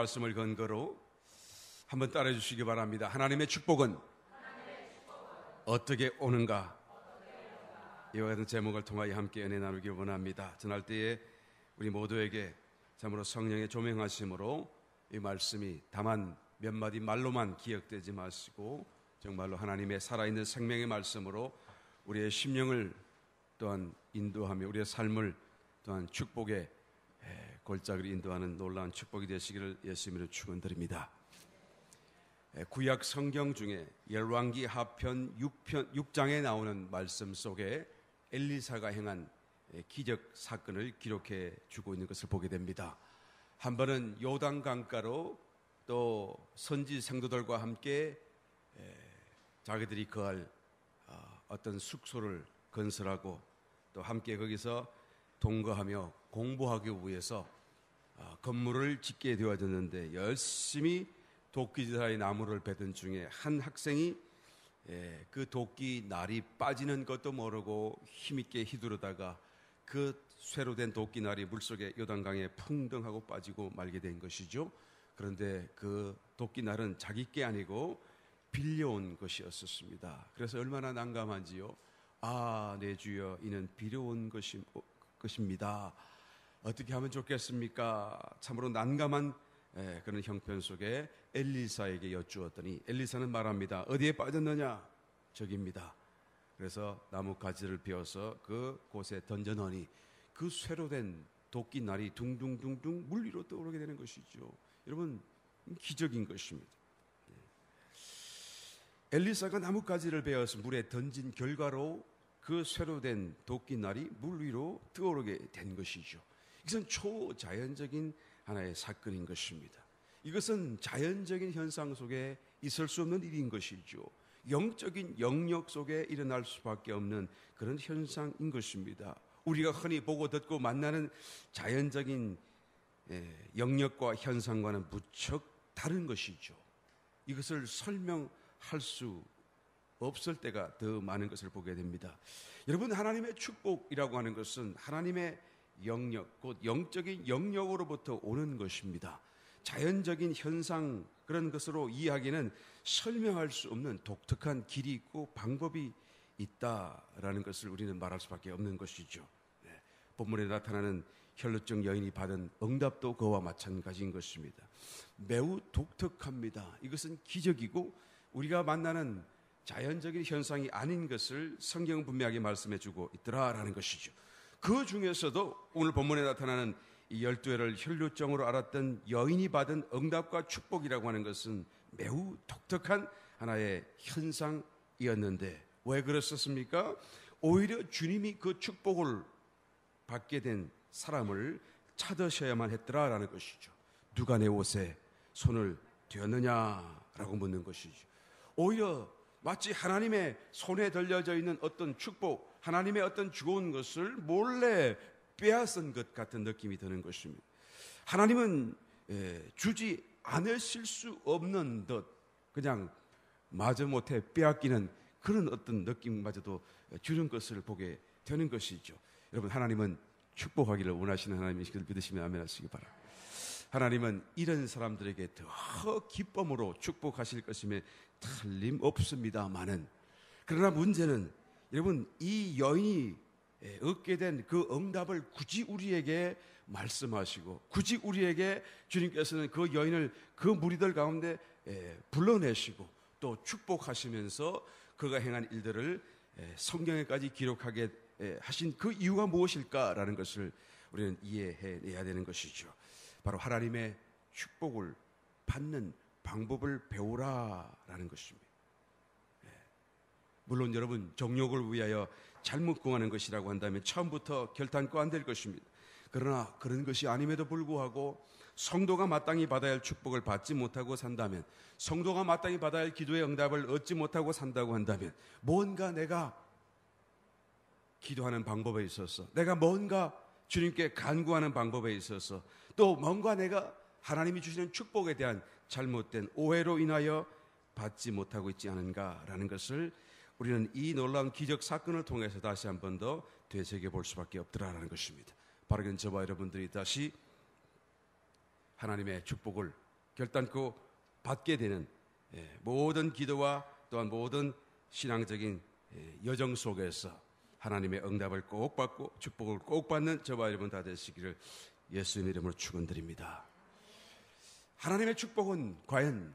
말씀을 근거로 한번 따라해 주시기 바랍니다. 하나님의 축복은 어떻게 오는가? 이와 같은 제목을 통하여 함께 은혜 나누길 원합니다. 전할 때에 우리 모두에게 참으로 성령의 조명하심으로 이 말씀이 다만 몇 마디 말로만 기억되지 마시고 정말로 하나님의 살아있는 생명의 말씀으로 우리의 심령을 또한 인도하며 우리의 삶을 또한 축복의 골짜기를 인도하는 놀라운 축복이 되시기를 예수님으로 축원드립니다. 구약 성경 중에 열왕기 하편 6장에 나오는 말씀 속에 엘리사가 행한 기적 사건을 기록해 주고 있는 것을 보게 됩니다. 한 번은 요단 강가로 또 선지 성도들과 함께 자기들이 거할 어떤 숙소를 건설하고 또 함께 거기서 동거하며 공부하기 위해서 건물을 짓게 되어졌는데 열심히 도끼질하여 나무를 베던 중에 한 학생이 그 도끼 날이 빠지는 것도 모르고 힘있게 휘두르다가 그 쇠로 된 도끼 날이 물속에 요단강에 풍덩하고 빠지고 말게 된 것이죠. 그런데 그 도끼 날은 자기 게 아니고 빌려온 것이었습니다. 그래서 얼마나 난감한지요. 아, 내 주여, 이는 빌려온 것입니다. 어떻게 하면 좋겠습니까? 참으로 난감한 그런 형편 속에 엘리사에게 여쭈었더니 엘리사는 말합니다. 어디에 빠졌느냐? 저기입니다. 그래서 나무 가지를 베어서 그 곳에 던져넣으니 그 쇠로 된 도끼 날이 둥둥둥둥 물 위로 떠오르게 되는 것이죠. 여러분, 기적인 것입니다. 엘리사가 나뭇가지를 베어서 물에 던진 결과로 그 쇠로 된 도끼 날이 물 위로 떠오르게 된 것이죠. 이것은 초자연적인 하나의 사건인 것입니다. 이것은 자연적인 현상 속에 있을 수 없는 일인 것이죠. 영적인 영역 속에 일어날 수밖에 없는 그런 현상인 것입니다. 우리가 흔히 보고 듣고 만나는 자연적인 영역과 현상과는 무척 다른 것이죠. 이것을 설명할 수 없을 때가 더 많은 것을 보게 됩니다. 여러분, 하나님의 축복이라고 하는 것은 하나님의 영역, 곧 영적인 영역으로부터 오는 것입니다. 자연적인 현상, 그런 것으로 이해하기는 설명할 수 없는 독특한 길이 있고 방법이 있다라는 것을 우리는 말할 수밖에 없는 것이죠. 본문에 나타나는 혈루증 여인이 받은 응답도 그와 마찬가지인 것입니다. 매우 독특합니다. 이것은 기적이고 우리가 만나는 자연적인 현상이 아닌 것을 성경은 분명하게 말씀해 주고 있더라라는 것이죠. 그 중에서도 오늘 본문에 나타나는 이 12회를 혈루증으로 앓았던 여인이 받은 응답과 축복이라고 하는 것은 매우 독특한 하나의 현상이었는데 왜 그랬었습니까? 오히려 주님이 그 축복을 받게 된 사람을 찾으셔야만 했더라라는 것이죠. 누가 내 옷에 손을 대었느냐라고 묻는 것이죠. 오히려 마치 하나님의 손에 들려져 있는 어떤 축복, 하나님의 어떤 좋은 것을 몰래 빼앗은 것 같은 느낌이 드는 것입니다. 하나님은 주지 않으실 수 없는 듯 그냥 마지못해 빼앗기는 그런 어떤 느낌마저도 주는 것을 보게 되는 것이죠. 여러분, 하나님은 축복하기를 원하시는 하나님이시길 믿으시면 아멘 하시기 바랍니다. 하나님은 이런 사람들에게 더 기쁨으로 축복하실 것임에 틀림없습니다만은, 그러나 문제는 여러분, 이 여인이 얻게 된 그 응답을 굳이 우리에게 말씀하시고 굳이 우리에게 주님께서는 그 여인을 그 무리들 가운데 불러내시고 또 축복하시면서 그가 행한 일들을 성경에까지 기록하게 하신 그 이유가 무엇일까라는 것을 우리는 이해해내야 되는 것이죠. 바로 하나님의 축복을 받는 방법을 배우라라는 것입니다. 물론 여러분, 정욕을 위하여 잘못 구하는 것이라고 한다면 처음부터 결단코 안 될 것입니다. 그러나 그런 것이 아님에도 불구하고 성도가 마땅히 받아야 할 축복을 받지 못하고 산다면, 성도가 마땅히 받아야 할 기도의 응답을 얻지 못하고 산다고 한다면, 뭔가 내가 기도하는 방법에 있어서, 내가 뭔가 주님께 간구하는 방법에 있어서, 또 뭔가 내가 하나님이 주시는 축복에 대한 잘못된 오해로 인하여 받지 못하고 있지 않은가라는 것을 우리는 이 놀라운 기적 사건을 통해서 다시 한 번 더 되새겨 볼 수밖에 없더라라는 것입니다. 바로 저와 여러분들이 다시 하나님의 축복을 결단코 받게 되는 모든 기도와 또한 모든 신앙적인 여정 속에서 하나님의 응답을 꼭 받고 축복을 꼭 받는 저와 여러분 다 되시기를 예수님 이름으로 축원드립니다. 하나님의 축복은 과연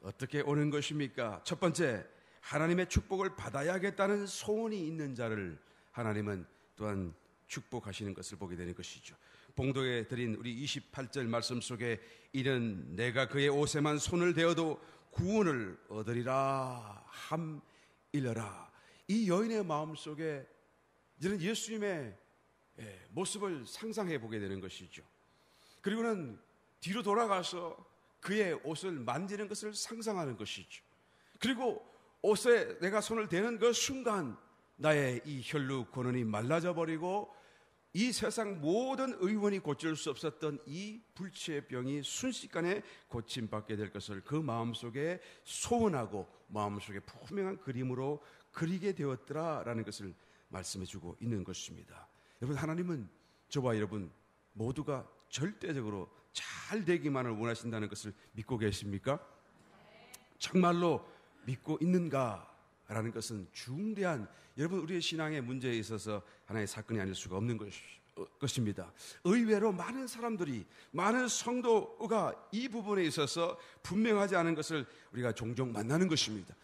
어떻게 오는 것입니까? 첫 번째, 하나님의 축복을 받아야겠다는 소원이 있는 자를 하나님은 또한 축복하시는 것을 보게 되는 것이죠. 봉독에 드린 우리 28절 말씀 속에 이는 내가 그의 옷에만 손을 대어도 구원을 얻으리라 함이러라. 이 여인의 마음속에 이제는 예수님의 모습을 상상해 보게 되는 것이죠. 그리고는 뒤로 돌아가서 그의 옷을 만지는 것을 상상하는 것이죠. 그리고 옷에 내가 손을 대는 그 순간 나의 이 혈루 고는이 말라져 버리고 이 세상 모든 의원이 고칠 수 없었던 이 불치의 병이 순식간에 고침받게 될 것을 그 마음속에 소원하고 마음속에 분명한 그림으로 그리게 되었더라라는 것을 말씀해주고 있는 것입니다. 여러분, 하나님은 저와 여러분 모두가 절대적으로 잘 되기만을 원하신다는 것을 믿고 계십니까? 정말로 믿고 있는가라는 것은 중대한 여러분 우리의 신앙의 문제에 있어서 하나의 사건이 아닐 수가 없는 것입니다. 의외로 많은 사람들이, 많은 성도가 이 부분에 있어서 분명하지 않은 것을 우리가 종종 만나는 것입니다.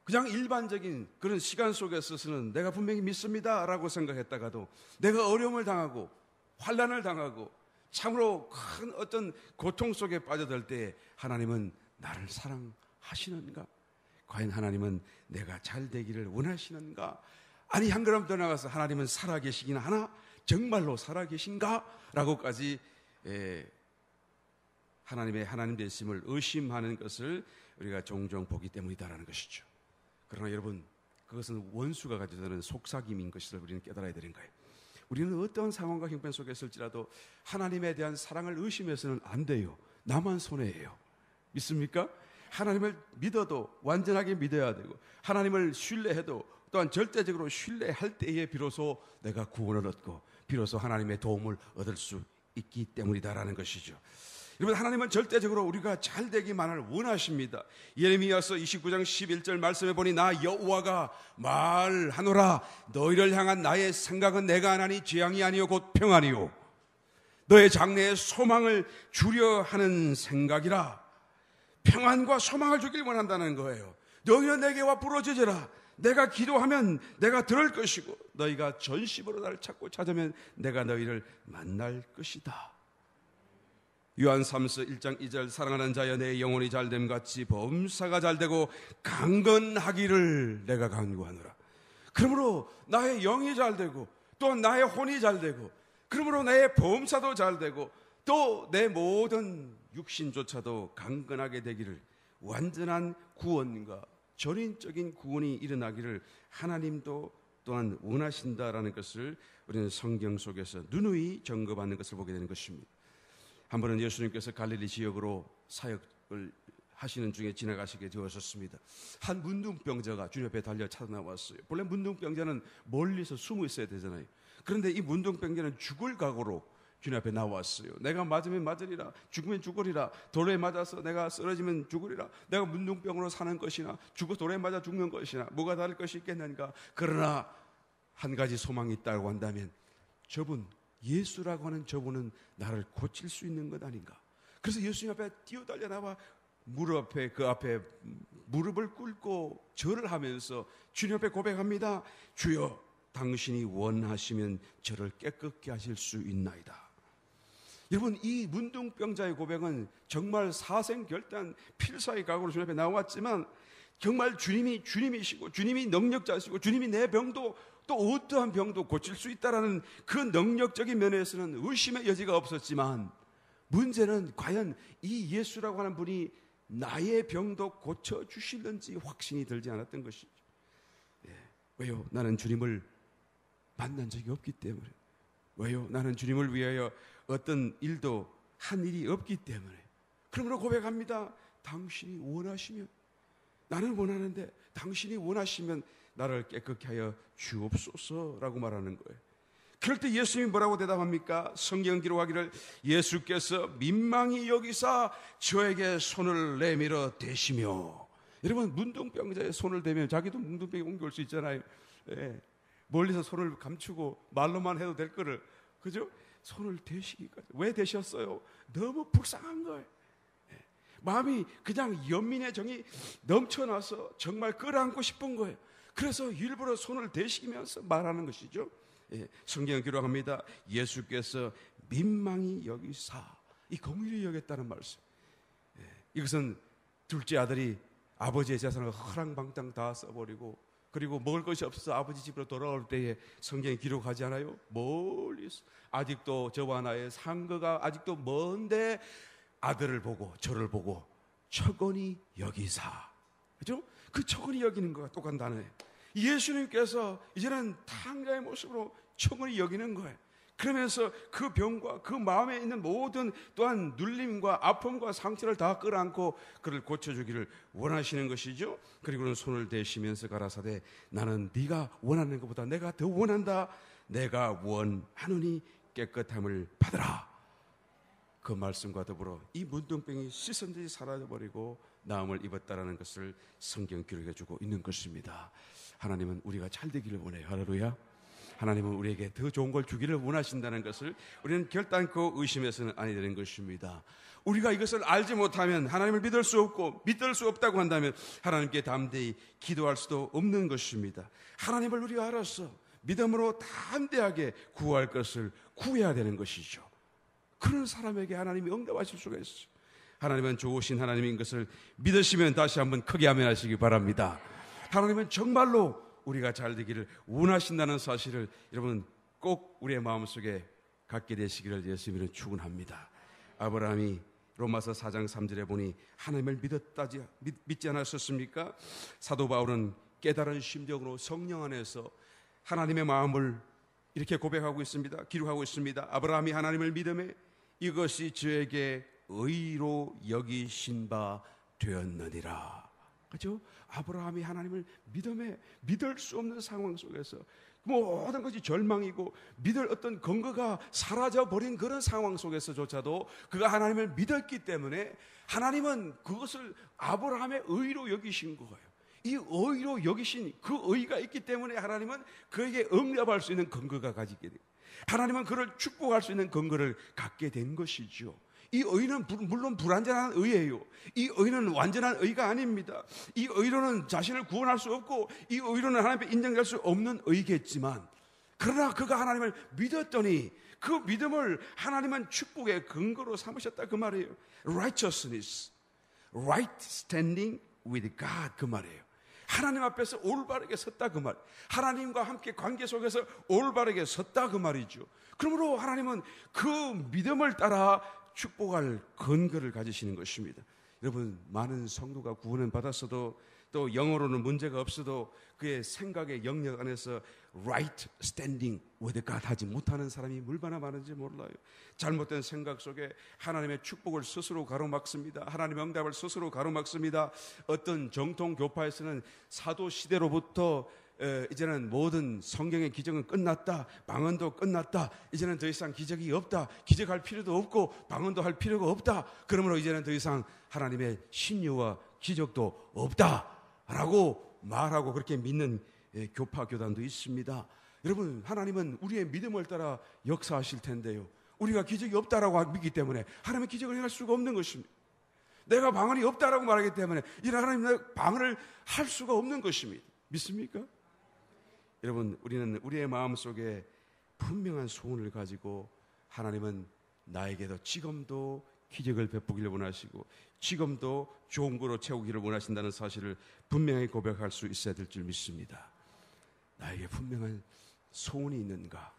그냥 일반적인 그런 시간 속에 있어서는 내가 분명히 믿습니다라고 생각했다가도 내가 어려움을 당하고 환난을 당하고 참으로 큰 어떤 고통 속에 빠져들 때 하나님은 나를 사랑하시는가? 과연 하나님은 내가 잘 되기를 원하시는가? 아니, 한 걸음 더 나가서 하나님은 살아계시긴 하나? 정말로 살아계신가? 라고까지 하나님의 하나님 되심을 의심하는 것을 우리가 종종 보기 때문이다라는 것이죠. 그러나 여러분, 그것은 원수가 가져다는 속삭임인 것을 우리는 깨달아야 되는 거예요. 우리는 어떠한 상황과 형편 속에 있을지라도 하나님에 대한 사랑을 의심해서는 안 돼요. 나만 손해예요. 믿습니까? 하나님을 믿어도 완전하게 믿어야 되고 하나님을 신뢰해도 또한 절대적으로 신뢰할 때에 비로소 내가 구원을 얻고 비로소 하나님의 도움을 얻을 수 있기 때문이다라는 것이죠. 여러분, 하나님은 절대적으로 우리가 잘 되기만을 원하십니다. 예레미야서 29장 11절 말씀해 보니 나 여호와가 말하노라 너희를 향한 나의 생각은 내가 하나니 재앙이 아니요 곧 평안이요 너의 장래에 소망을 주려 하는 생각이라. 평안과 소망을 주길 원한다는 거예요. 너희는 내게와 부르짖으라. 내가 기도하면 내가 들을 것이고 너희가 전심으로 나를 찾고 찾으면 내가 너희를 만날 것이다. 요한 3서 1장 2절 사랑하는 자여 내 영혼이 잘됨 같이 범사가 잘되고 강건하기를 내가 간구하노라. 그러므로 나의 영이 잘되고 또 나의 혼이 잘되고 그러므로 나의 범사도 잘되고 또 내 모든 육신조차도 강건하게 되기를, 완전한 구원과 전인적인 구원이 일어나기를 하나님도 또한 원하신다라는 것을 우리는 성경 속에서 누누이 점검하는 것을 보게 되는 것입니다. 한 번은 예수님께서 갈릴리 지역으로 사역을 하시는 중에 지나가시게 되었습니다. 한 문둥병자가 주님 앞에 달려 찾아 나왔어요. 본래 문둥병자는 멀리서 숨어 있어야 되잖아요. 그런데 이 문둥병자는 죽을 각오로 주님 앞에 나왔어요. 내가 맞으면 맞으리라, 죽으면 죽으리라, 돌에 맞아서 내가 쓰러지면 죽으리라, 내가 문둥병으로 사는 것이나 돌에 맞아 죽는 것이나 뭐가 다를 것이 있겠는가. 그러나 한 가지 소망이 있다고 한다면 저분, 예수라고 하는 저분은 나를 고칠 수 있는 것 아닌가. 그래서 예수님 앞에 뛰어달려 나와 그 앞에 무릎을 꿇고 절을 하면서 주님 앞에 고백합니다. 주여, 당신이 원하시면 저를 깨끗게 하실 수 있나이다. 여러분, 이 문둥병자의 고백은 정말 사생결단 필사의 각오로 주님 앞에 나왔지만 정말 주님이시고 주님이 능력자시고 주님이 내 병도 또 어떠한 병도 고칠 수 있다라는 그 능력적인 면에서는 의심의 여지가 없었지만 문제는 과연 이 예수라고 하는 분이 나의 병도 고쳐주실는지 확신이 들지 않았던 것이죠. 왜요? 나는 주님을 만난 적이 없기 때문에. 왜요? 나는 주님을 위하여 어떤 일도 한 일이 없기 때문에. 그러므로 고백합니다. 당신이 원하시면, 나는 원하는데 당신이 원하시면 나를 깨끗게 하여 주옵소서라고 말하는 거예요. 그럴 때 예수님이 뭐라고 대답합니까? 성경 기록하기를 예수께서 민망히 여기사 저에게 손을 내밀어 대시며. 여러분, 문둥병자의 손을 대면 자기도 문둥병이 옮겨올 수 있잖아요. 예. 멀리서 손을 감추고 말로만 해도 될 거를, 그죠? 손을 대시기까지. 왜 대셨어요? 너무 불쌍한 거예요. 예. 마음이 그냥 연민의 정이 넘쳐나서 정말 끌어안고 싶은 거예요. 그래서 일부러 손을 대시면서 말하는 것이죠. 예. 성경 기록합니다. 예수께서 민망히 여기사, 이 긍휼히 여겼다는 말씀. 예. 이것은 둘째 아들이 아버지의 재산을 허랑방탕 다 써버리고, 그리고 먹을 것이 없어서 아버지 집으로 돌아올 때에 성경에 기록하지 않아요? 멀리서 아직도 저와 나의 상거가 아직도 먼데 아들을 보고 저를 보고 척언이 여기사. 그죠? 그 척언이 여기는 것과 똑같은 단어예요. 예수님께서 이제는 탕자의 모습으로 척언이 여기는 거예요. 그러면서 그 병과 그 마음에 있는 모든 또한 눌림과 아픔과 상처를 다 끌어안고 그를 고쳐주기를 원하시는 것이죠. 그리고는 손을 대시면서 가라사대 나는 네가 원하는 것보다 내가 더 원한다. 내가 원하노니 깨끗함을 받으라. 그 말씀과 더불어 이 문둥병이 씻은 듯이 사라져버리고 나음을 입었다라는 것을 성경 기록해주고 있는 것입니다. 하나님은 우리가 잘 되기를 원해요. 할렐루야. 하나님은 우리에게 더 좋은 걸 주기를 원하신다는 것을 우리는 결단코 의심해서는 아니 되는 것입니다. 우리가 이것을 알지 못하면 하나님을 믿을 수 없고 믿을 수 없다고 한다면 하나님께 담대히 기도할 수도 없는 것입니다. 하나님을 우리가 알아서 믿음으로 담대하게 구할 것을 구해야 되는 것이죠. 그런 사람에게 하나님이 응답하실 수가 있어요. 하나님은 좋으신 하나님인 것을 믿으시면 다시 한번 크게 아멘하시기 바랍니다. 하나님은 정말로 우리가 잘 되기를 원하신다는 사실을 여러분 꼭 우리의 마음속에 갖게 되시기를 예수님은 축원합니다. 아브라함이 로마서 4장 3절에 보니 하나님을 믿지 않았었습니까? 사도 바울은 깨달은 심정으로 성령 안에서 하나님의 마음을 이렇게 고백하고 있습니다. 기록하고 있습니다. 아브라함이 하나님을 믿음에 이것이 저에게 의로 여기신 바 되었느니라. 그렇죠? 아브라함이 하나님을 믿음에 믿을 수 없는 상황 속에서 모든 것이 절망이고 믿을 어떤 근거가 사라져버린 그런 상황 속에서조차도 그가 하나님을 믿었기 때문에 하나님은 그것을 아브라함의 의로 여기신 거예요. 이 의로 여기신 그 의가 있기 때문에 하나님은 그에게 응답할 수 있는 근거가 가지게 돼요. 하나님은 그를 축복할 수 있는 근거를 갖게 된 것이죠. 이 의는 물론 불완전한 의예요. 이 의는 완전한 의가 아닙니다. 이 의로는 자신을 구원할 수 없고 이 의로는 하나님 앞에 인정될 수 없는 의겠지만, 그러나 그가 하나님을 믿었더니 그 믿음을 하나님은 축복의 근거로 삼으셨다 그 말이에요. Righteousness, right standing with God 그 말이에요. 하나님 앞에서 올바르게 섰다 그 말. 하나님과 함께 관계 속에서 올바르게 섰다 그 말이죠. 그러므로 하나님은 그 믿음을 따라 축복할 근거를 가지시는 것입니다. 여러분, 많은 성도가 구원을 받았어도 또 영어로는 문제가 없어도 그의 생각의 영역 안에서 right standing with God 하지 못하는 사람이 얼마나 많은지 몰라요. 잘못된 생각 속에 하나님의 축복을 스스로 가로막습니다. 하나님의 응답을 스스로 가로막습니다. 어떤 정통 교파에서는 사도 시대로부터 이제는 모든 성경의 기적은 끝났다. 방언도 끝났다. 이제는 더 이상 기적이 없다. 기적할 필요도 없고 방언도 할 필요가 없다. 그러므로 이제는 더 이상 하나님의 신유와 기적도 없다라고 말하고 그렇게 믿는 교파 교단도 있습니다. 여러분, 하나님은 우리의 믿음을 따라 역사하실 텐데요. 우리가 기적이 없다라고 믿기 때문에 하나님의 기적을 행할 수가 없는 것입니다. 내가 방언이 없다라고 말하기 때문에 이런 하나님의 방언을 할 수가 없는 것입니다. 믿습니까? 여러분, 우리는 우리의 마음속에 분명한 소원을 가지고 하나님은 나에게도 지금도 기적을 베푸기를 원하시고 지금도 좋은 거로 채우기를 원하신다는 사실을 분명히 고백할 수 있어야 될 줄 믿습니다. 나에게 분명한 소원이 있는가?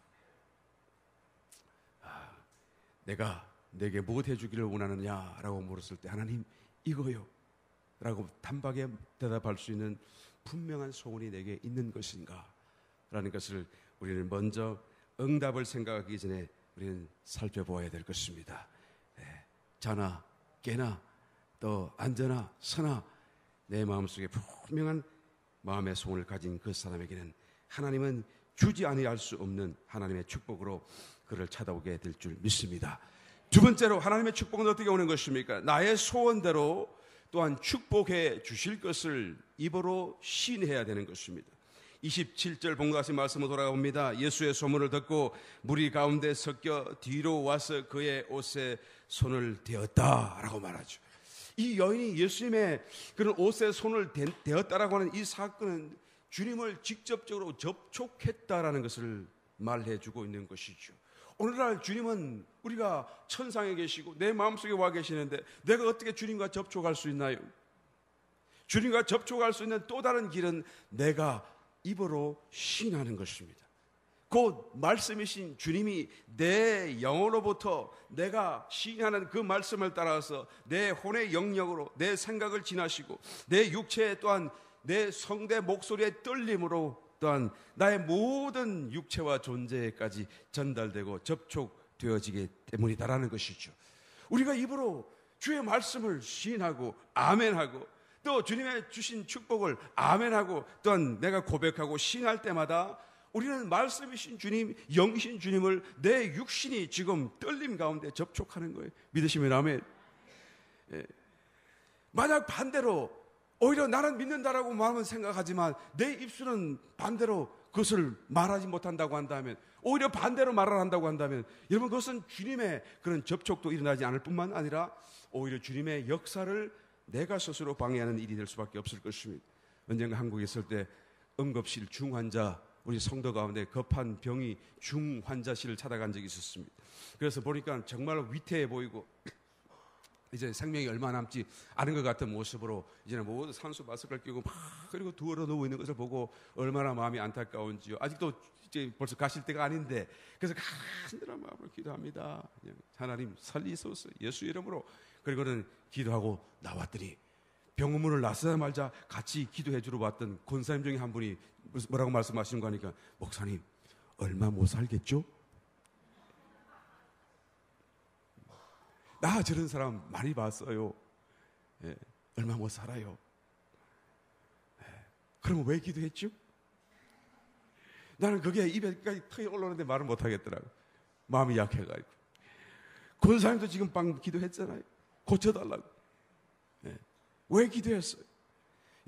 내가 내게 무엇 해주기를 원하느냐라고 물었을 때 하나님 이거요 라고 단박에 대답할 수 있는 분명한 소원이 내게 있는 것인가? 라는 것을 우리는 먼저 응답을 생각하기 전에 우리는 살펴보아야 될 것입니다. 자나 깨나 또 앉으나 서나 내 마음속에 분명한 마음의 소원을 가진 그 사람에게는 하나님은 주지 아니할 수 없는 하나님의 축복으로 그를 찾아오게 될 줄 믿습니다. 두 번째로 하나님의 축복은 어떻게 오는 것입니까? 나의 소원대로 또한 축복해 주실 것을 입으로 시인해야 되는 것입니다. 27절 본과 같이 말씀으로 돌아갑니다. 예수의 소문을 듣고 무리 가운데 섞여 뒤로 와서 그의 옷에 손을 대었다라고 말하죠. 이 여인이 예수님의 그런 옷에 손을 대었다라고 하는 이 사건은 주님을 직접적으로 접촉했다라는 것을 말해주고 있는 것이죠. 오늘날 주님은 우리가 천상에 계시고 내 마음속에 와 계시는데 내가 어떻게 주님과 접촉할 수 있나요? 주님과 접촉할 수 있는 또 다른 길은 내가 입으로 시인하는 것입니다. 곧 말씀이신 주님이 내 영으로부터 내가 시인하는 그 말씀을 따라서 내 혼의 영역으로 내 생각을 지나시고 내 육체 또한 내 성대 목소리의 떨림으로 또한 나의 모든 육체와 존재까지 전달되고 접촉되어지기 때문이다라는 것이죠. 우리가 입으로 주의 말씀을 시인하고 아멘하고 또 주님의 주신 축복을 아멘하고 또한 내가 고백하고 시인할 때마다 우리는 말씀이신 주님, 영이신 주님을 내 육신이 지금 떨림 가운데 접촉하는 거예요. 믿으시면 아멘. 예. 만약 반대로 오히려 나는 믿는다라고 마음은 생각하지만 내 입술은 반대로 그것을 말하지 못한다고 한다면, 오히려 반대로 말을 한다고 한다면, 여러분 그것은 주님의 그런 접촉도 일어나지 않을 뿐만 아니라 오히려 주님의 역사를 내가 스스로 방해하는 일이 될 수밖에 없을 것입니다. 언젠가 한국에 있을 때 응급실 중환자, 우리 성도 가운데 급한 병이 중환자실을 찾아간 적이 있었습니다. 그래서 보니까 정말 위태해 보이고 이제 생명이 얼마 남지 않은 것 같은 모습으로 이제는 모두 산소 마스크를 끼고 막 그리고 누워 누워 있는 것을 보고 얼마나 마음이 안타까운지요. 아직도 이제 벌써 가실 때가 아닌데, 그래서 간절한 마음으로 기도합니다. 하나님 살리소서 예수 이름으로. 그리고는 기도하고 나왔더니 병원문을 나서자마자 같이 기도해 주러 왔던 권사님 중에 한 분이 뭐라고 말씀하시는 거 하니까, 목사님 얼마 못 살겠죠? 나 저런 사람 많이 봤어요. 예, 얼마 못 살아요. 예, 그러면 왜 기도했죠? 나는 그게 입에까지 턱이 올라오는데 말을 못 하겠더라고. 마음이 약해가지고. 권사님도 지금 방금 기도했잖아요. 고쳐달라고. 예, 왜 기도했어요?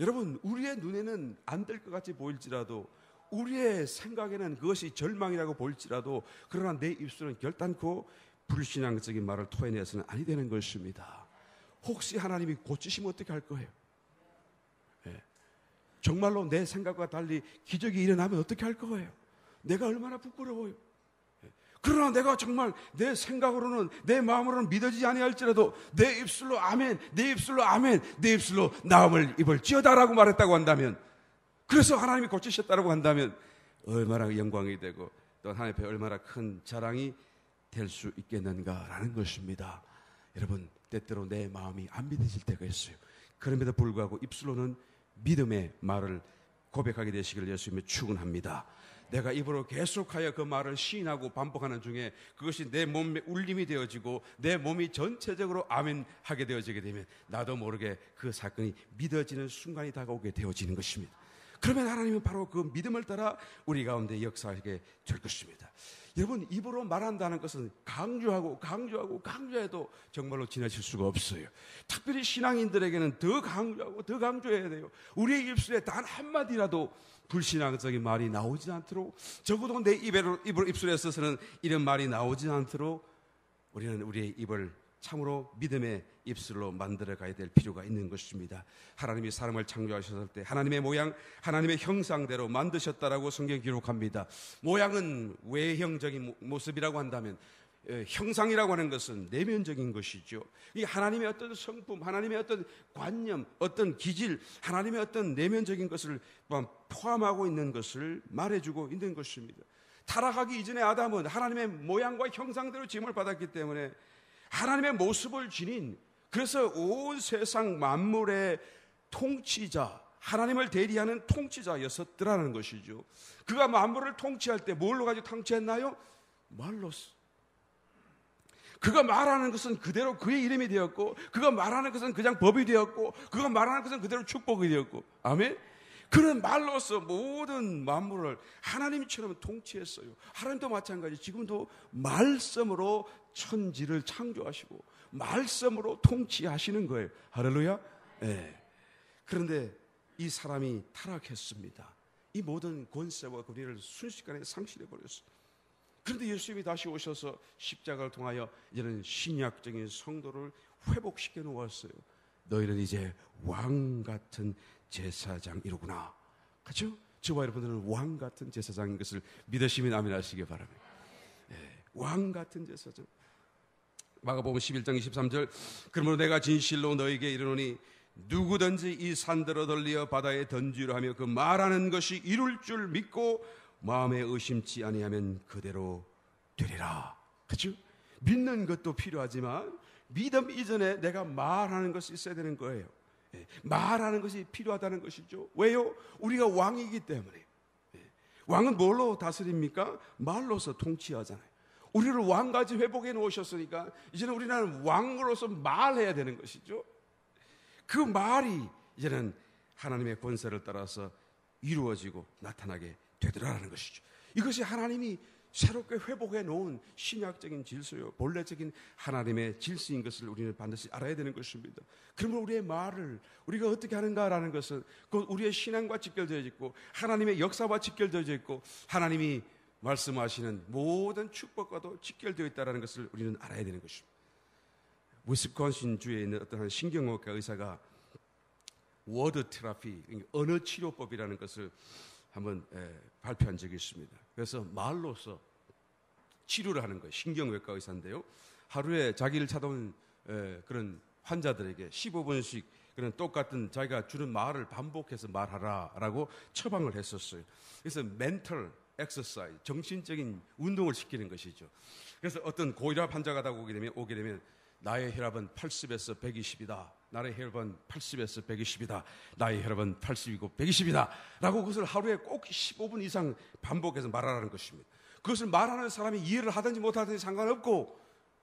여러분, 우리의 눈에는 안 될 것 같이 보일지라도, 우리의 생각에는 그것이 절망이라고 보일지라도, 그러나 내 입술은 결단코 불신앙적인 말을 토해내서는 아니 되는 것입니다. 혹시 하나님이 고치시면 어떻게 할 거예요? 예. 정말로 내 생각과 달리 기적이 일어나면 어떻게 할 거예요? 내가 얼마나 부끄러워요. 예. 그러나 내가 정말 내 생각으로는, 내 마음으로는 믿어지지 아니할지라도 내 입술로 아멘, 내 입술로 아멘, 내 입술로 나음을 입을지어다라고 말했다고 한다면, 그래서 하나님이 고치셨다라고 한다면 얼마나 영광이 되고 또 하나님 앞에 얼마나 큰 자랑이 될 수 있겠는가라는 것입니다. 여러분, 때때로 내 마음이 안 믿어질 때가 있어요. 그럼에도 불구하고 입술로는 믿음의 말을 고백하게 되시기를 예수님의 축원합니다. 내가 입으로 계속하여 그 말을 시인하고 반복하는 중에 그것이 내 몸에 울림이 되어지고 내 몸이 전체적으로 아멘하게 되어지게 되면 나도 모르게 그 사건이 믿어지는 순간이 다가오게 되어지는 것입니다. 그러면 하나님은 바로 그 믿음을 따라 우리 가운데 역사하게 될 것입니다. 여러분, 입으로 말한다는 것은 강조해도 정말로 지나칠 수가 없어요. 특별히 신앙인들에게는 더 강조하고 더 강조해야 돼요. 우리의 입술에 단 한마디라도 불신앙적인 말이 나오지 않도록, 적어도 내 입술에 있어서는 이런 말이 나오지 않도록 우리는 우리의 입을 참으로 믿음의 입술로 만들어 가야 될 필요가 있는 것입니다. 하나님이 사람을 창조하셨을 때 하나님의 모양, 하나님의 형상대로 만드셨다라고 성경이 기록합니다. 모양은 외형적인 모습이라고 한다면, 형상이라고 하는 것은 내면적인 것이죠. 이 하나님의 어떤 성품, 하나님의 어떤 관념, 어떤 기질, 하나님의 어떤 내면적인 것을 포함하고 있는 것을 말해주고 있는 것입니다. 타락하기 이전에 아담은 하나님의 모양과 형상대로 지음을 받았기 때문에 하나님의 모습을 지닌, 그래서 온 세상 만물의 통치자, 하나님을 대리하는 통치자였었더라는 것이죠. 그가 만물을 통치할 때 뭘로 가지고 통치했나요? 말로써. 그가 말하는 것은 그대로 그의 이름이 되었고, 그가 말하는 것은 그냥 법이 되었고, 그가 말하는 것은 그대로 축복이 되었고, 아멘. 그런 말로서 모든 만물을 하나님처럼 통치했어요. 하나님도 마찬가지. 지금도 말씀으로 천지를 창조하시고 말씀으로 통치하시는 거예요. 할렐루야. 네. 그런데 이 사람이 타락했습니다. 이 모든 권세와 권위를 순식간에 상실해 버렸어요. 그런데 예수님이 다시 오셔서 십자가를 통하여 이제는 신약적인 성도를 회복시켜 놓았어요. 너희는 이제 왕 같은 제사장이로구나. 그렇죠? 저와 여러분들은 왕 같은 제사장인 것을 믿으시면 아멘 하시기 바랍니다. 네, 왕 같은 제사장. 마가복음 11장 23절 그러므로 내가 진실로 너희에게 이르노니 누구든지 이 산들어 돌리어 바다에 던지려 하며 그 말하는 것이 이룰 줄 믿고 마음에 의심치 아니하면 그대로 되리라. 그렇죠? 믿는 것도 필요하지만 믿음 이전에 내가 말하는 것이 있어야 되는 거예요. 말하는 것이 필요하다는 것이죠. 왜요? 우리가 왕이기 때문에. 왕은 뭘로 다스립니까? 말로서 통치하잖아요. 우리를 왕까지 회복해 놓으셨으니까 이제는 우리는 왕으로서 말해야 되는 것이죠. 그 말이 이제는 하나님의 권세를 따라서 이루어지고 나타나게 되더라라는 것이죠. 이것이 하나님이 새롭게 회복해 놓은 신약적인 질서요, 본래적인 하나님의 질서인 것을 우리는 반드시 알아야 되는 것입니다. 그러면 우리의 말을 우리가 어떻게 하는가라는 것은 그 우리의 신앙과 직결되어 있고 하나님의 역사와 직결되어 있고 하나님이 말씀하시는 모든 축복과도 직결되어 있다는 것을 우리는 알아야 되는 것입니다. 위스콘신 주에 있는 어떤 신경외과 의사가 워드 테라피, 언어 치료법이라는 것을 한번 발표한 적이 있습니다. 그래서 말로서 치료를 하는 거예요. 신경외과 의사인데요. 하루에 자기를 찾아온 그런 환자들에게 15분씩 그런 똑같은 자기가 주는 말을 반복해서 말하라라고 처방을 했었어요. 그래서 멘털 엑서사이즈, 정신적인 운동을 시키는 것이죠. 그래서 어떤 고혈압 환자가 오게 되면 나의 혈압은 80에서 120이다. 나의 혈압은 80에서 120이다. 나의 혈압은 80이고 120이다. 라고 그것을 하루에 꼭 15분 이상 반복해서 말하라는 것입니다. 그것을 말하는 사람이 이해를 하든지 못하든지 상관없고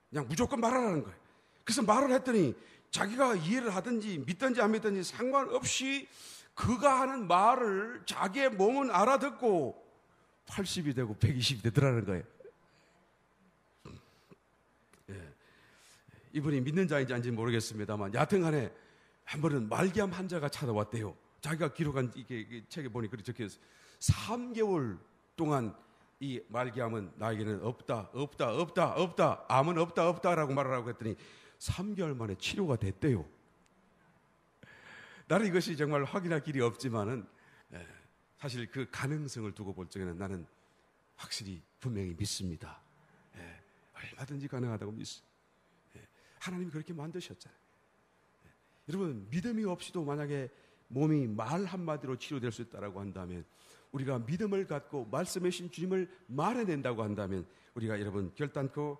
그냥 무조건 말하라는 거예요. 그래서 말을 했더니 자기가 이해를 하든지 믿든지 안 믿든지 상관없이 그가 하는 말을 자기의 몸은 알아듣고 80이 되고 120이 되더라는 거예요. 이분이 믿는 자인지 아닌지 모르겠습니다만 여하튼간에 한 번은 말기암 환자가 찾아왔대요. 자기가 기록한 이게 책에 보니 그렇게 적혀있어요. 3개월 동안 이 말기암은 나에게는 없다 암은 없다라고 말하라고 했더니 3개월 만에 치료가 됐대요. 나는 이것이 정말 확인할 길이 없지만은 사실 그 가능성을 두고 볼 적에는 나는 확실히 분명히 믿습니다. 얼마든지 가능하다고 믿습니다. 하나님이 그렇게 만드셨잖아요. 여러분 믿음이 없이도 만약에 몸이 말 한마디로 치료될 수 있다고 한다면 우리가 믿음을 갖고 말씀해 주신 주님을 말해낸다고 한다면 우리가 여러분 결단코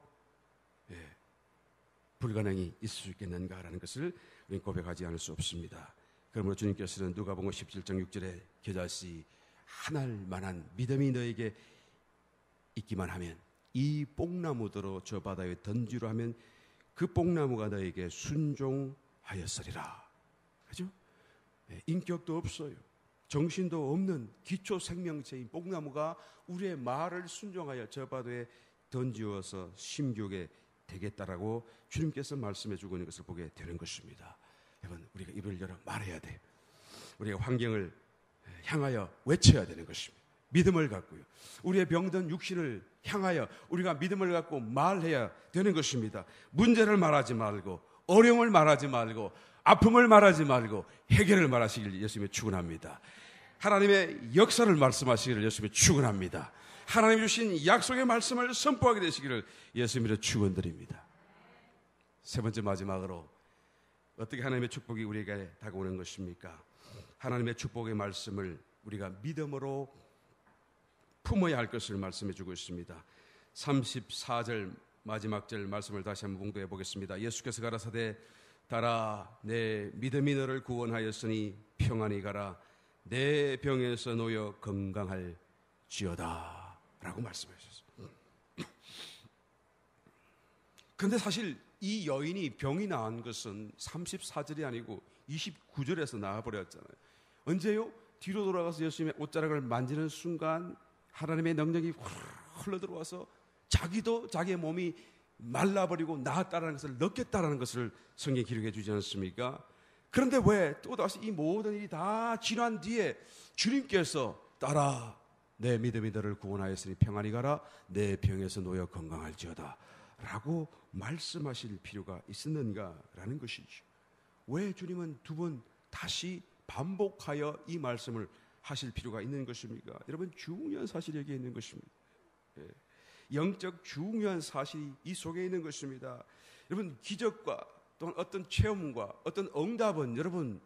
불가능이 있을 수 있겠는가라는 것을 우리는 고백하지 않을 수 없습니다. 그러므로 주님께서는 누가복음 17장 6절에 겨자씨 하나할 만한 믿음이 너에게 있기만 하면 이 뽕나무더러 저 바다에 던지려 하면 그 뽕나무가 너에게 순종하였으리라. 그죠? 인격도 없어요. 정신도 없는 기초 생명체인 뽕나무가 우리의 말을 순종하여 저 바다에 던지어서 심교게 되겠다라고 주님께서 말씀해 주고 있는 것을 보게 되는 것입니다. 여러분 우리가 입을 열어 말해야 돼요. 우리가 환경을 향하여 외쳐야 되는 것입니다. 믿음을 갖고요. 우리의 병든 육신을 향하여 우리가 믿음을 갖고 말해야 되는 것입니다. 문제를 말하지 말고 어려움을 말하지 말고 아픔을 말하지 말고 해결을 말하시길 예수님의 축원합니다. 하나님의 역사를 말씀하시기를 예수님의 축원합니다. 하나님 주신 약속의 말씀을 선포하게 되시기를 예수님의 축원드립니다. 세 번째 마지막으로 어떻게 하나님의 축복이 우리에게 다가오는 것입니까? 하나님의 축복의 말씀을 우리가 믿음으로 품어야 할 것을 말씀해 주고 있습니다. 34절 마지막 절 말씀을 다시 한번 봉독해 보겠습니다. 예수께서 가라사대 따라 내 믿음이 너를 구원하였으니 평안히 가라 내 병에서 놓여 건강할지어다 라고 말씀하셨습니다. 그런데 사실 이 여인이 병이 나은 것은 34절이 아니고 29절에서 나아버렸잖아요. 언제요? 뒤로 돌아가서 예수님의 옷자락을 만지는 순간 하나님의 능력이 흘러들어와서 자기도 자기의 몸이 말라버리고 나았다는 것을 느꼈다는 것을 성경에 기록해 주지 않습니까? 그런데 왜 또다시 이 모든 일이 다 지난 뒤에 주님께서 따라 내 믿음이 너를 구원하였으니 평안히 가라 내 병에서 놓여 건강할지어다 라고 말씀하실 필요가 있었는가라는 것이죠. 왜 주님은 두 번 다시 반복하여 이 말씀을 하실 필요가 있는 것입니까? 여러분, 중요한 사실이 여기에 있는 것입니다. 영적 중요한 사실이 이 속에 있는 것입니다. 여러분, 기적과 또한 어떤 체험과 어떤 응답은 여러분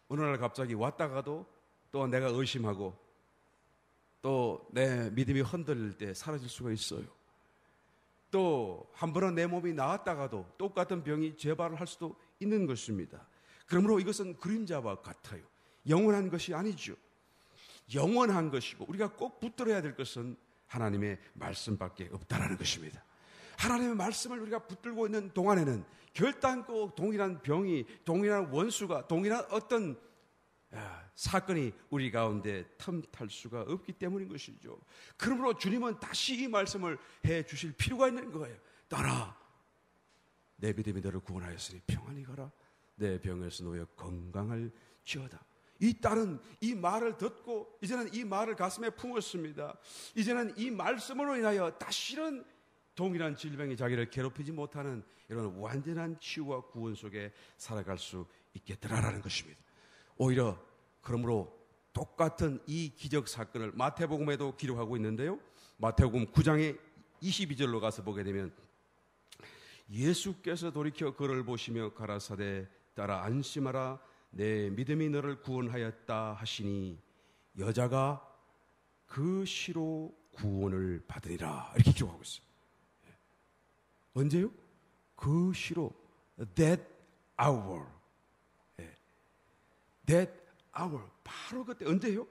어느 날 갑자기 왔다가도 또 내가 의심하고 또 내 믿음이 흔들릴 때 사라질 수가 있어요. 또 한 번은 내 몸이 나았다가도 똑같은 병이 재발을 할 수도 있는 것입니다. 그러므로 이것은 그림자와 같아요. 영원한 것이 아니죠. 영원한 것이고 우리가 꼭 붙들어야 될 것은 하나님의 말씀밖에 없다라는 것입니다. 하나님의 말씀을 우리가 붙들고 있는 동안에는 결단코 동일한 병이, 동일한 원수가, 동일한 어떤 사건이 우리 가운데 틈탈 수가 없기 때문인 것이죠. 그러므로 주님은 다시 이 말씀을 해 주실 필요가 있는 거예요. 따라 내 믿음이 너를 구원하였으니 평안히 가라 내 병에서 놓여 건강할지어다. 이 딸은 이 말을 듣고 이제는 이 말을 가슴에 품었습니다. 이제는 이 말씀으로 인하여 다시는 동일한 질병이 자기를 괴롭히지 못하는 이런 완전한 치유와 구원 속에 살아갈 수 있겠더라라는 것입니다. 오히려 그러므로 똑같은 이 기적 사건을 마태복음에도 기록하고 있는데요. 마태복음 9장의 22절로 가서 보게 되면 예수께서 돌이켜 그를 보시며 가라사대 따라 안심하라 내 믿음이 너를 구원하였다 하시니 여자가 그 시로 구원을 받으리라 이렇게 기록하고 있어요. 언제요? 그 시로 that hour that hour 바로 그때 언제요?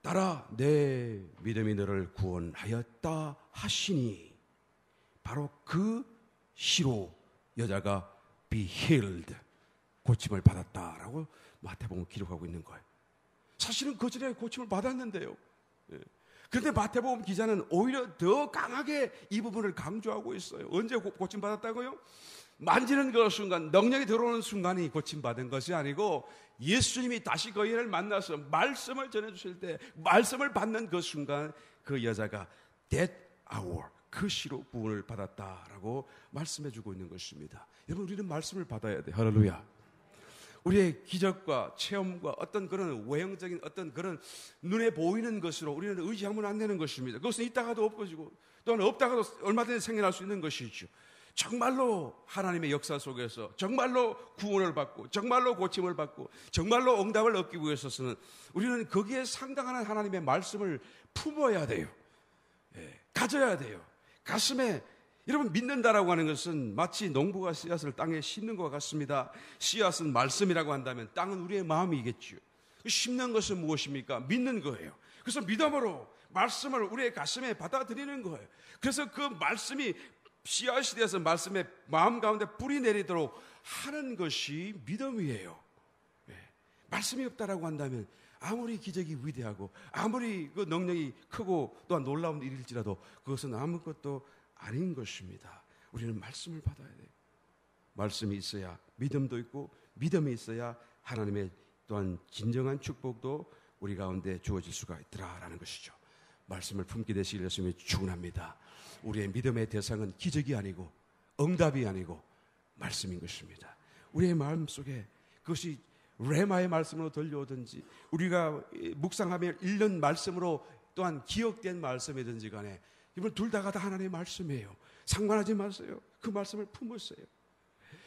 따라 내 믿음이 너를 구원하였다 하시니 바로 그 시로 여자가 be healed 고침을 받았다라고 마태복음 기록하고 있는 거예요. 사실은 그 전에 고침을 받았는데요. 그런데 마태복음 기자는 오히려 더 강하게 이 부분을 강조하고 있어요. 언제 고침 받았다고요? 만지는 그 순간, 능력이 들어오는 순간이 고침 받은 것이 아니고 예수님이 다시 그 여인을 만나서 말씀을 전해주실 때 말씀을 받는 그 순간 그 여자가 that hour 그 시로 구원을 받았다라고 말씀해주고 있는 것입니다. 여러분, 우리는 말씀을 받아야 돼요. 할렐루야. 우리의 기적과 체험과 어떤 그런 외형적인 어떤 그런 눈에 보이는 것으로 우리는 의지하면 안 되는 것입니다. 그것은 있다가도 없어지고 또한 없다가도 얼마든지 생겨날 수 있는 것이죠. 정말로 하나님의 역사 속에서 정말로 구원을 받고 정말로 고침을 받고 정말로 응답을 얻기 위해서는 우리는 거기에 상당한 하나님의 말씀을 품어야 돼요. 가져야 돼요. 가슴에 여러분, 믿는다라고 하는 것은 마치 농부가 씨앗을 땅에 심는 것 같습니다. 씨앗은 말씀이라고 한다면 땅은 우리의 마음이겠죠. 심는 것은 무엇입니까? 믿는 거예요. 그래서 믿음으로 말씀을 우리의 가슴에 받아들이는 거예요. 그래서 그 말씀이 씨앗이 되어서 말씀의 마음 가운데 뿌리 내리도록 하는 것이 믿음이에요. 말씀이 없다라고 한다면 아무리 기적이 위대하고 아무리 그 능력이 크고 또한 놀라운 일일지라도 그것은 아무것도 아닌 것입니다. 우리는 말씀을 받아야 돼요. 말씀이 있어야 믿음도 있고 믿음이 있어야 하나님의 또한 진정한 축복도 우리 가운데 주어질 수가 있더라라는 것이죠. 말씀을 품게 되시길 예수님이 축원합니다. 우리의 믿음의 대상은 기적이 아니고 응답이 아니고 말씀인 것입니다. 우리의 마음속에 그것이 레마의 말씀으로 들려오든지 우리가 묵상하며 읽는 말씀으로 또한 기억된 말씀이든지 간에 이번 둘 다가 다 하나님의 말씀이에요. 상관하지 마세요. 그 말씀을 품으세요.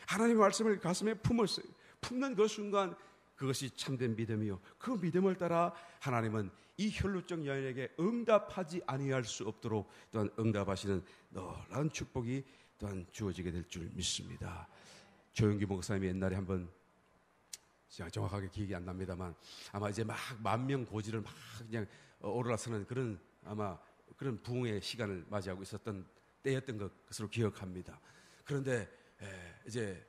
하나님의 말씀을 가슴에 품으세요. 품는 그 순간 그것이 참된 믿음이요. 그 믿음을 따라 하나님은 이 혈루증 여인에게 응답하지 아니할 수 없도록 또한 응답하시는 놀라운 축복이 또한 주어지게 될 줄 믿습니다. 조영기 목사님이 옛날에 한번 제가 정확하게 기억이 안 납니다만 아마 이제 막 만명 고지를 막 그냥 오르락서는 그런 아마 그런 부흥의 시간을 맞이하고 있었던 때였던 것으로 기억합니다. 그런데 이제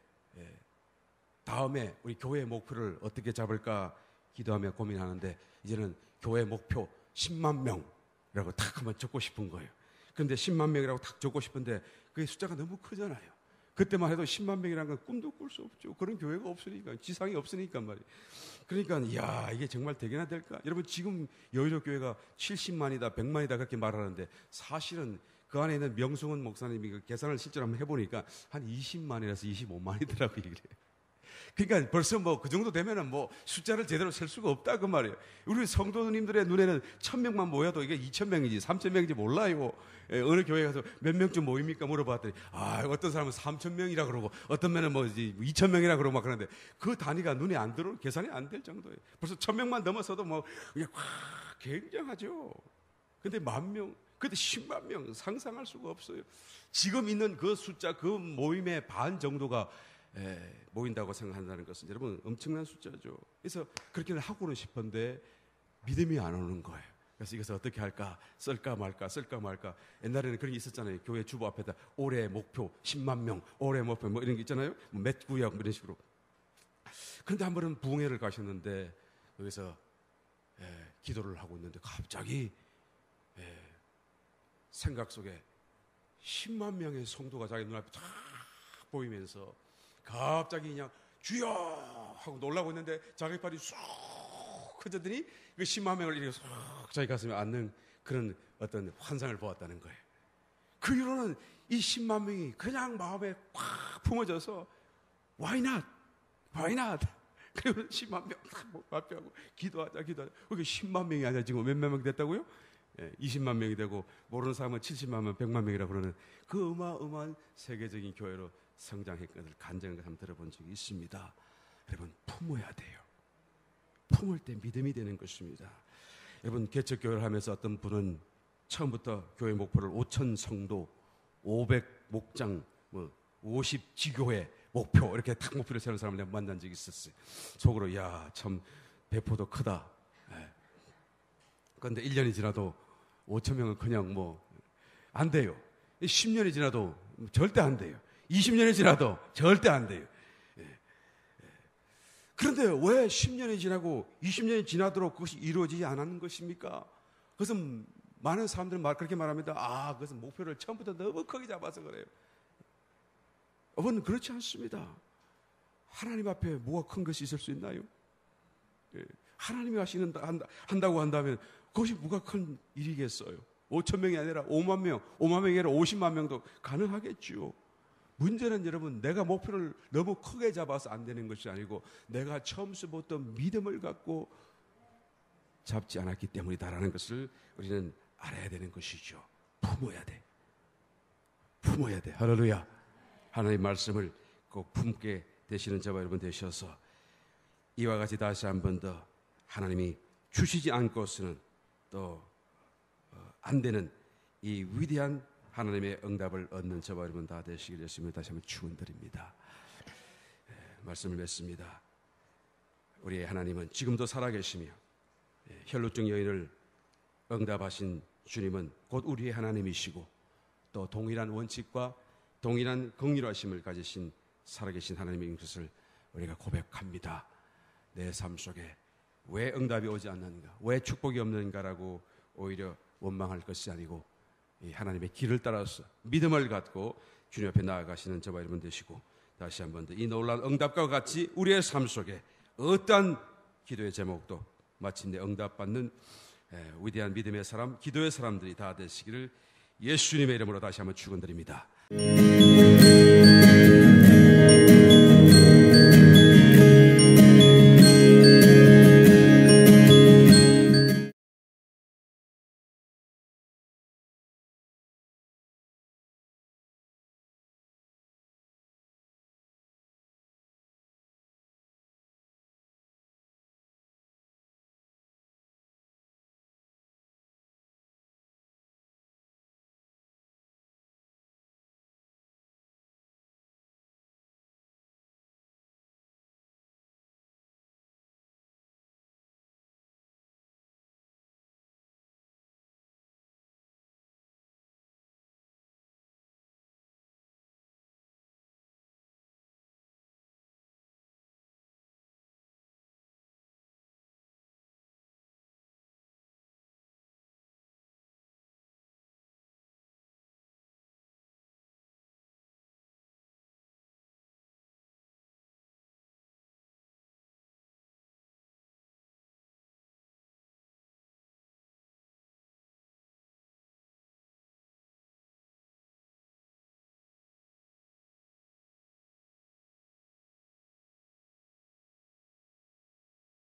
다음에 우리 교회의 목표를 어떻게 잡을까 기도하며 고민하는데 이제는 교회 목표 10만 명이라고 탁 한번 적고 싶은 거예요. 그런데 10만 명이라고 탁 적고 싶은데 그게 숫자가 너무 크잖아요. 그때만 해도 10만 명이라는 건 꿈도 꿀 수 없죠. 그런 교회가 없으니까, 지상이 없으니까 말이에요. 그러니까 이야, 이게 정말 되게나 될까? 여러분, 지금 여의도 교회가 70만이다 100만이다 그렇게 말하는데 사실은 그 안에 있는 명승훈 목사님이 그 계산을 실제로 한번 해보니까 한 20만이라서 25만이더라고요. 그래. 그러니까 벌써 뭐 그 정도 되면은 뭐 숫자를 제대로 셀 수가 없다 그 말이에요. 우리 성도님들의 눈에는 1000명만 모여도 이게 2000명인지 3000명인지 몰라요. 어느 교회 가서 몇 명쯤 모입니까 물어봤더니 어떤 사람은 3000명이라 그러고 어떤 면은 뭐 2000명이라 그러고 막 그러는데 그 단위가 눈에 안 들어 계산이 안 될 정도예요. 벌써 1000명만 넘어서도 뭐 그냥 굉장하죠. 근데 10,000명, 근데 10만 명 상상할 수가 없어요. 지금 있는 그 숫자, 그 모임의 반 정도가 모인다고 생각한다는 것은 여러분 엄청난 숫자죠. 그래서 그렇게는 하고는 싶은데 믿음이 안 오는 거예요. 그래서 이것을 어떻게 할까? 쓸까 말까? 옛날에는 그런 게 있었잖아요. 교회 주보 앞에다 올해 목표 10만 명, 올해 목표 뭐 이런 게 있잖아요. 뭐 몇 구역 뭐 이런 식으로. 그런데 한 번은 부흥회를 가셨는데 여기서 기도를 하고 있는데 갑자기 생각 속에 10만 명의 성도가 자기 눈앞에 쫙 보이면서 갑자기 그냥 주여 하고 놀라고 있는데 자기 팔이 쑥 커졌더니 그 10만 명을 이렇게 쑥 자기 가슴에 안는 그런 어떤 환상을 보았다는 거예요. 그 이후로는 이 10만 명이 그냥 마음에 꽉 품어져서 Why not? 그리고 10만 명 발표하고 기도하자. 그게 10만 명이 아니라 지금 몇 명 됐다고요? 20만 명이 되고 모르는 사람은 70만 명, 100만 명이라고 그러는 그 어마어마한 세계적인 교회로 성장했거든요. 간증을 한번 들어본 적이 있습니다. 여러분 품어야 돼요. 품을 때 믿음이 되는 것입니다. 여러분 개척교회를 하면서 어떤 분은 처음부터 교회 목표를 5,000 성도, 500 목장, 50 지교회 목표 이렇게 딱 목표를 세우는 사람을 내가 만난 적이 있었어요. 속으로 야, 참 배포도 크다. 그런데 1년이 지나도 5,000명은 그냥 뭐 안 돼요. 10년이 지나도 절대 안 돼요. 20년이 지나도 절대 안 돼요. 그런데 왜 10년이 지나고 20년이 지나도록 그것이 이루어지지 않았는 것입니까? 그것은 많은 사람들은 그렇게 말합니다. 그것은 목표를 처음부터 너무 크게 잡아서 그래요. 여러분 그렇지 않습니다. 하나님 앞에 뭐가 큰 것이 있을 수 있나요? 하나님이 한다고 한다면 그것이 뭐가 큰 일이겠어요? 5,000명이 아니라 5만 명, 5만 명이 아니라 50만 명도 가능하겠죠. 문제는 여러분 내가 목표를 너무 크게 잡아서 안 되는 것이 아니고 내가 처음부터 믿음을 갖고 잡지 않았기 때문이다라는 것을 우리는 알아야 되는 것이죠. 품어야 돼. 할렐루야. 하나님의 말씀을 꼭 품게 되시는 저와 여러분 되셔서 이와 같이 다시 한 번 더 하나님이 주시지 않고서는 또 안 되는 이 위대한 하나님의 응답을 얻는 저와 여러분 다 되시기를 예수님을 다시 한번 축원드립니다. 말씀을 맺습니다. 우리의 하나님은 지금도 살아계시며 혈루증 여인을 응답하신 주님은 곧 우리의 하나님이시고 또 동일한 원칙과 동일한 긍휼하심을 가지신 살아계신 하나님인 것을 우리가 고백합니다. 내 삶 속에 왜 응답이 오지 않는가, 왜 축복이 없는가라고 오히려 원망할 것이 아니고 이 하나님의 길을 따라서 믿음을 갖고 주님 앞에 나아가시는 저와 여러분 되시고 다시 한 번 더 이 놀라운 응답과 같이 우리의 삶 속에 어떠한 기도의 제목도 마침내 응답받는 위대한 믿음의 사람, 기도의 사람들이 다 되시기를 예수님의 이름으로 다시 한번 축원드립니다.